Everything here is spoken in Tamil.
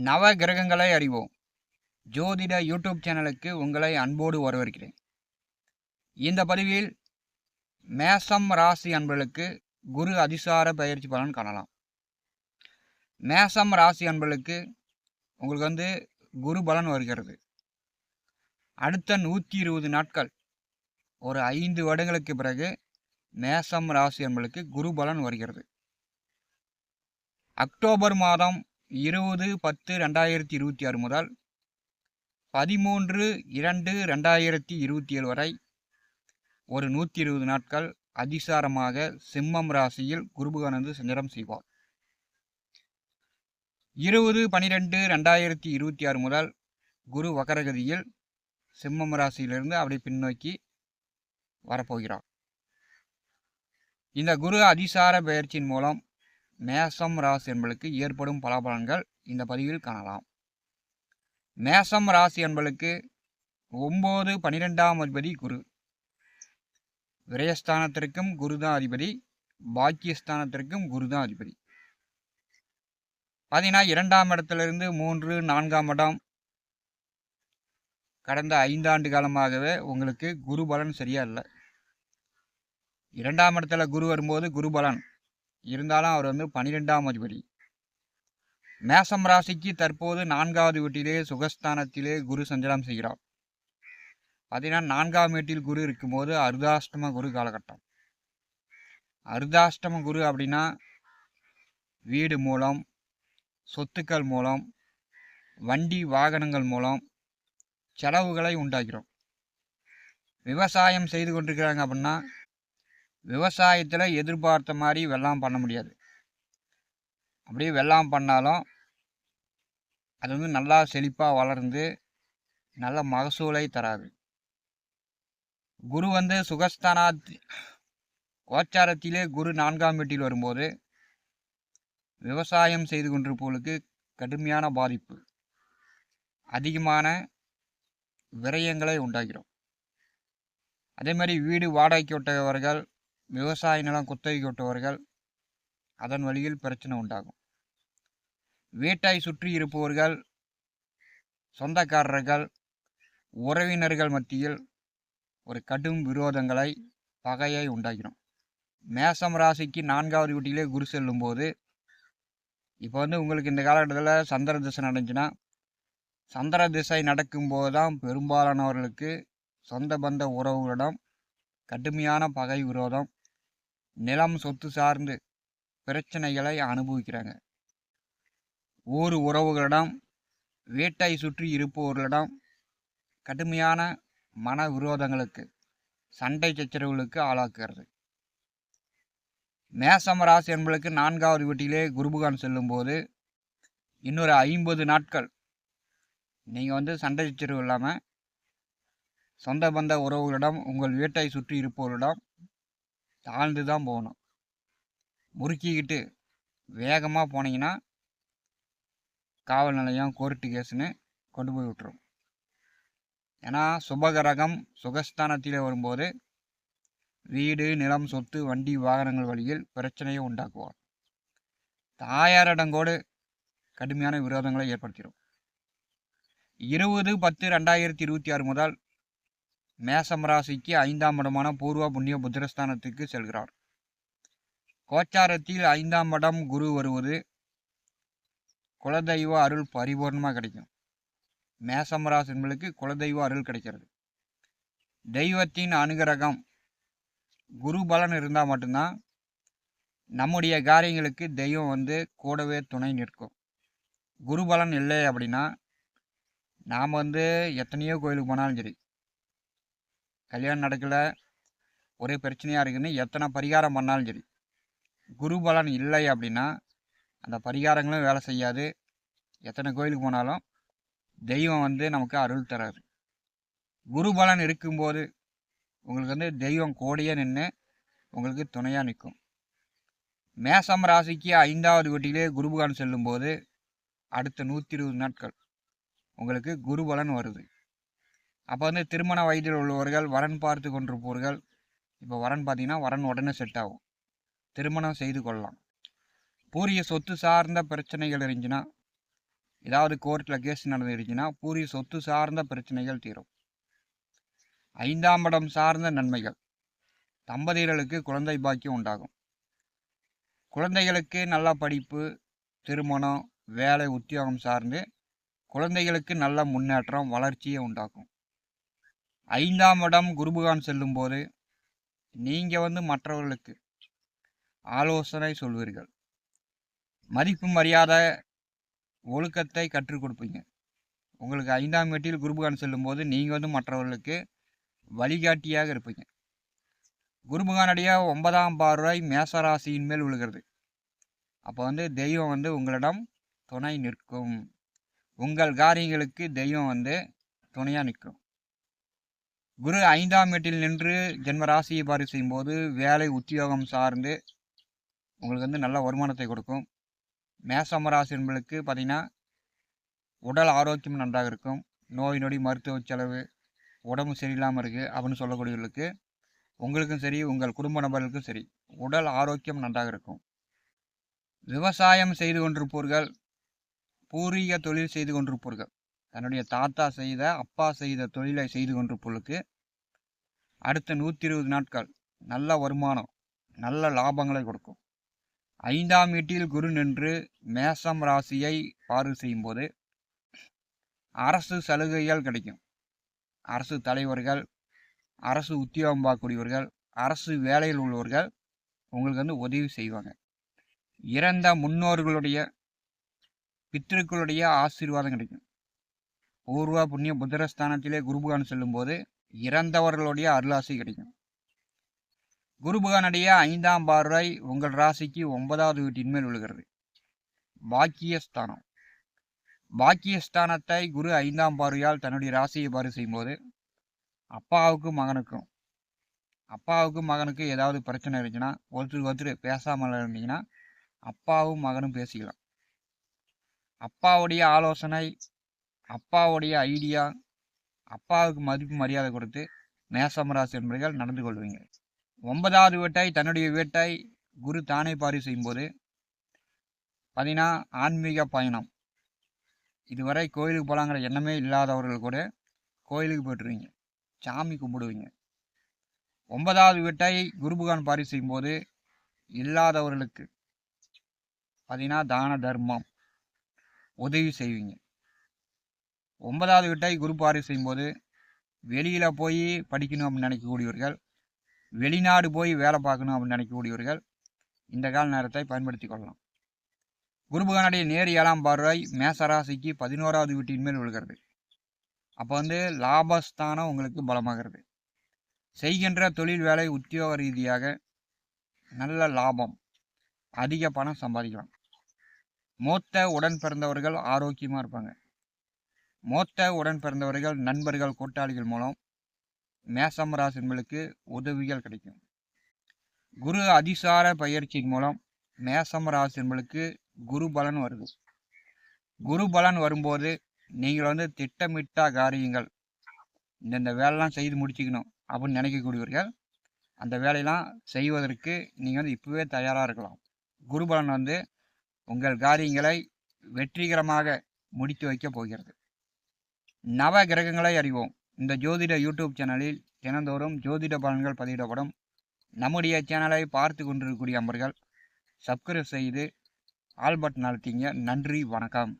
நவ கிரகங்களை அறிவோம் ஜோதிட யூடியூப் சேனலுக்கு உங்களை அன்போடு வரவேற்கிறேன். இந்த பதிவில் மேசம் ராசி அன்பர்களுக்கு குரு அதிசார பயிற்சி பலன் காணலாம். மேசம் ராசி அன்பர்களுக்கு உங்களுக்கு குரு பலன் வருகிறது. அடுத்த 120 நாட்கள், ஒரு 5 வருடங்களுக்கு பிறகு மேசம் ராசி அன்பர்களுக்கு குரு பலன் வருகிறது. அக்டோபர் மாதம் 20/10/2026 முதல் 13/2/2027 வரை ஒரு 120 நாட்கள் அதிசாரமாக சிம்மம் ராசியில் குருபகவானது சஞ்சாரம் செய்வார். 20/12/2026 முதல் குரு வக்கரகதியில் சிம்மம் ராசியிலிருந்து அப்படி பின்னோக்கி வரப்போகிறார். இந்த குரு அதிசார பயிற்சியின் மூலம் மேசம் ராசி என்பதற்கு ஏற்படும் பலாபலன்கள் இந்த பதிவில் காணலாம். மேசம் ராசி என்பதற்கு 9, 12ஆம் அதிபதி குரு. விரயஸ்தானத்திற்கும் குருதான் அதிபதி, பாக்கியஸ்தானத்திற்கும் குருதான் அதிபதி. பார்த்தீங்கன்னா 2ஆம் இடத்திலிருந்து 3, 4ஆம் இடம் கடந்த 5 ஆண்டு காலமாகவே உங்களுக்கு குரு பலன் சரியா இல்லை. 2ஆம் இடத்துல குரு வரும்போது குரு பலன் இருந்தாலும் அவர் 12ஆம் அதிபதி. மேசம் ராசிக்கு தற்போது 4வது வீட்டிலே சுகஸ்தானத்திலே குரு சஞ்சாரம் செய்கிறார். பார்த்தீங்கன்னா 4ஆம் வீட்டில் குரு இருக்கும்போது அர்த்தாஷ்டம குரு காலகட்டம். அர்த்தாஷ்டம குரு அப்படின்னா வீடு மூலம், சொத்துக்கள் மூலம், வண்டி வாகனங்கள் மூலம் செலவுகளை உண்டாக்கிறோம். விவசாயம் செய்து கொண்டிருக்கிறாங்க அப்படின்னா விவசாயத்தில் எதிர்பார்த்த மாதிரி வெள்ளாம் பண்ண முடியாது. அப்படியே வெள்ளாம் பண்ணாலும் அது நல்லா செழிப்பாக வளர்ந்து நல்ல மகசூலை தராது. குரு கோச்சாரத்திலே குரு 4ஆம் வீட்டில் வரும்போது விவசாயம் செய்து கொண்டிருப்பவர்களுக்கு கடுமையான பாதிப்பு, அதிகமான விரயங்களை உண்டாகிறோம். அதே மாதிரி வீடு வாடகைக்கு விட்டவர்கள், விவசாய நிலம் குத்தகைக்கு விட்டவர்கள், அதன் வழியில் பிரச்சனை உண்டாகும். வீட்டை சுற்றி இருப்பவர்கள், சொந்தக்காரர்கள், உறவினர்கள் மத்தியில் ஒரு கடும் விரோதங்களை, பகையை உண்டாகிறோம். மேசம் ராசிக்கு 4வது வீட்டிலே குரு செல்லும் போது இப்போ உங்களுக்கு இந்த காலகட்டத்தில் சந்திர திசை நடந்துச்சுன்னா, சந்திர திசை நடக்கும்போது தான் பெரும்பாலானவர்களுக்கு சொந்த பந்த உறவுகளிடம் கடுமையான பகை விரோதம், நிலம் சொத்து சார்ந்து பிரச்சனைகளை அனுபவிக்கிறாங்க. ஊர் உறவுகளிடம், வீட்டை சுற்றி இருப்பவர்களிடம் கடுமையான மன விரோதங்களுக்கு, சண்டை சச்சரவுகளுக்கு ஆளாக்குகிறது. மேசம் ராசி என்பதற்கு 4வது வீட்டிலே குருபகவான் செல்லும்போது இன்னொரு 50 நாட்கள் நீங்கள் சண்டை சச்சரவு இல்லாமல் சொந்த பந்த உறவுகளிடம், உங்கள் வீட்டை சுற்றி இருப்பவர்களிடம் தாழ்ந்து தான் போகணும். முறுக்கிக்கிட்டு வேகமாக போனீங்கன்னா காவல் நிலையம், கோர்ட்டு கேஸுன்னு கொண்டு போய் விட்டுரும். ஏன்னா சுபகிரகம் சுகஸ்தானத்திலே வரும்போது வீடு, நிலம், சொத்து, வண்டி வாகனங்கள் வழியில் பிரச்சனையை உண்டாக்குவார். தாயாரிடங்கோடு கடுமையான விரோதங்களை ஏற்படுத்திடும். 20/10/2026 முதல் மேசம் ராசிக்கு 5ஆம் இடமான பூர்வ புண்ணிய புத்திரஸ்தானத்துக்கு செல்கிறார். கோச்சாரத்தில் 5ஆம் இடம் குரு வருவது குலதெய்வ அருள் பரிபூர்ணமாக கிடைக்கும். மேசம் ராசி என்பதற்கு குலதெய்வ அருள் கிடைக்கிறது. தெய்வத்தின் அனுகிரகம், குரு பலன் இருந்தால் மட்டும்தான் நம்முடைய காரியங்களுக்கு தெய்வம் கூடவே துணை நிற்கும். குரு பலன் இல்லை அப்படின்னா நாம் எத்தனையோ கோயிலுக்கு போனாலும் சரி, கல்யாணம் நடக்கலை, ஒரே பிரச்சனையாக இருக்குன்னு எத்தனை பரிகாரம் பண்ணாலும் சரி, குரு பலன் இல்லை அப்படின்னா அந்த பரிகாரங்களும் வேலை செய்யாது. எத்தனை கோயிலுக்கு போனாலும் தெய்வம் நமக்கு அருள் தராது. குரு பலன் இருக்கும்போது உங்களுக்கு தெய்வம் கோடையே நின்று உங்களுக்கு துணையாக நிற்கும். மேசம் ராசிக்கு 5வது வீட்டிலே குருபகவான் செல்லும்போது அடுத்த 120 நாட்கள் உங்களுக்கு குரு பலன் வருது. அப்போ திருமண வயதில் உள்ளவர்கள், வரன் பார்த்து கொண்டிருப்பவர்கள், இப்போ வரன் பார்த்தீங்கன்னா வரன் உடனே செட் ஆகும், திருமணம் செய்து கொள்ளலாம். பூரிய சொத்து சார்ந்த பிரச்சனைகள் இருந்துச்சுன்னா ஏதாவது கோர்ட்டில் கேஸ் நடந்துருச்சுன்னா பூர்வீக சொத்து சார்ந்த பிரச்சனைகள் தீரும். 5ஆம் இடம் சார்ந்த நன்மைகள். தம்பதியர்களுக்கு குழந்தை பாக்கியம் உண்டாகும். குழந்தைகளுக்கு நல்ல படிப்பு, திருமணம், வேலை, உத்தியோகம் சார்ந்து குழந்தைகளுக்கு நல்ல முன்னேற்றம், வளர்ச்சியை உண்டாக்கும். 5ஆம் இடம் குருபகான் செல்லும்போது நீங்கள் மற்றவர்களுக்கு ஆலோசனை சொல்வீர்கள். மதிப்பு மரியாதை ஒழுக்கத்தை கற்றுக் கொடுப்பீங்க. உங்களுக்கு 5ஆம் வீட்டில் குருபகான் செல்லும்போது நீங்கள் மற்றவர்களுக்கு வழிகாட்டியாக இருப்பீங்க. குருபகானுடைய 9ஆம் பார்வை மேசராசியின் மேல் விழுகிறது. அப்போ தெய்வம் உங்களிடம் துணை நிற்கும். உங்கள் காரியங்களுக்கு தெய்வம் துணையாக நிற்கும். குரு 5ஆம் வீட்டில் நின்று ஜென்மராசியை பாரி செய்யும்போது வேலை, உத்தியோகம் சார்ந்து உங்களுக்கு நல்ல வருமானத்தை கொடுக்கும். மேசம் ராசி என்பதுக்கு பார்த்திங்கன்னா உடல் ஆரோக்கியம் நன்றாக இருக்கும். நோய் நொடி, மருத்துவ செலவு, உடம்பு சரியில்லாமல் இருக்குது அப்படின்னு சொல்லக்கூடியவர்களுக்கு உங்களுக்கும் சரி, உங்கள் குடும்ப நபர்களுக்கும் சரி, உடல் ஆரோக்கியம் நன்றாக இருக்கும். விவசாயம் செய்து கொண்டிருப்பவர்கள், பூர்வீக தொழில் செய்து கொண்டிருப்பவர்கள், தன்னுடைய தாத்தா செய்த, அப்பா செய்த தொழிலை செய்து கொண்டிருப்பவர்களுக்கு அடுத்த 120 நாட்கள் நல்ல வருமானம், நல்ல லாபங்களை கொடுக்கும். 5ஆம் வீட்டில் குரு நின்று மேசம் ராசியை பார்வை செய்யும்போது அரசு சலுகைகள் கிடைக்கும். அரசு தலைவர்கள், அரசு உத்தியோகம் பார்க்கக்கூடியவர்கள், அரசு வேலையில் உள்ளவர்கள் உங்களுக்கு உதவி செய்வாங்க. இறந்த முன்னோர்களுடைய, பித்திருக்களுடைய ஆசீர்வாதம் கிடைக்கும். பூர்வ புண்ணிய புத்திரஸ்தானத்திலே குருபகான் செல்லும்போது இறந்தவர்களுடைய அருளாசி கிடைக்கும். குருபகானுடைய 5ஆம் பார்வை உங்கள் ராசிக்கு 9வது வீட்டின் மேல் விழுகிறது. பாக்கியஸ்தானம். பாக்கியஸ்தானத்தை குரு 5ஆம் பார்வையால் தன்னுடைய ராசியை பார்வை செய்யும்போது அப்பாவுக்கும் மகனுக்கும் ஏதாவது பிரச்சனை இருந்துச்சுன்னா, ஒருத்தர் பேசாமல் இருந்தீங்கன்னா அப்பாவும் மகனும் பேசிக்கலாம். அப்பாவுடைய ஆலோசனை, அப்பாவுடைய ஐடியா, அப்பாவுக்கு மதிப்பு மரியாதை கொடுத்து மேசம் ராசி என்பவர்கள் நடந்து கொள்வீங்க. 9வது வீட்டை, தன்னுடைய வீட்டை குரு தானே பார்வை செய்யும்போது பார்த்தீங்கன்னா ஆன்மீக பயணம். இதுவரை கோயிலுக்கு போகலாங்கிற எண்ணமே இல்லாதவர்கள் கூட கோயிலுக்கு போய்ட்டுருவீங்க, சாமி கும்பிடுவீங்க. 9வது வீட்டை குருபகான் பார்வை செய்யும்போது இல்லாதவர்களுக்கு பார்த்தீங்கன்னா தான தர்மம், உதவி செய்வீங்க. 9வது வீட்டை குரு பார்வை செய்யும்போது வெளியில் போய் படிக்கணும் அப்படின்னு நினைக்கக்கூடியவர்கள், வெளிநாடு போய் வேலை பார்க்கணும் அப்படின்னு நினைக்கக்கூடியவர்கள் இந்த கால நேரத்தை பயன்படுத்தி கொள்ளலாம். குருபகானுடைய நேர் 7ஆம் பார்வை மேசராசிக்கு 11வது வீட்டின் மேல் விழுகிறது. அப்போ லாபஸ்தானம் உங்களுக்கு பலமாகிறது. செய்கின்ற தொழில், வேலை, உத்தியோக ரீதியாக நல்ல லாபம், அதிக பணம் சம்பாதிக்கலாம். மூத்த உடன் பிறந்தவர்கள் ஆரோக்கியமாக இருப்பாங்க. மூத்த உடன் பிறந்தவர்கள், நண்பர்கள், கூட்டாளிகள் மூலம் மேசம் ராசிகளுக்கு உதவிகள் கிடைக்கும். குரு அதிசார பயிற்சியின் மூலம் மேசம் ராசிகளுக்கு குரு பலன் வருது. குரு பலன் வரும்போது நீங்கள் திட்டமிட்ட காரியங்கள், இந்த வேலைலாம் செய்து முடிச்சுக்கணும் அப்படின்னு நினைக்கக்கூடியவர்கள் அந்த வேலையெல்லாம் செய்வதற்கு நீங்கள் இப்போவே தயாராக இருக்கலாம். குரு பலன் உங்கள் காரியங்களை வெற்றிகரமாக முடித்து வைக்க போகிறது. நவ கிரகங்களை அறிவோம். இந்த ஜோதிட யூடியூப் சேனலில் தினந்தோறும் ஜோதிட பலன்கள் பதிவிடப்படும். நம்முடைய சேனலை பார்த்து கொண்டிருக்கக்கூடிய அன்பர்கள் சப்ஸ்கிரைப் செய்து ஆல் பட்டன் அழுத்திங்க. நன்றி, வணக்கம்.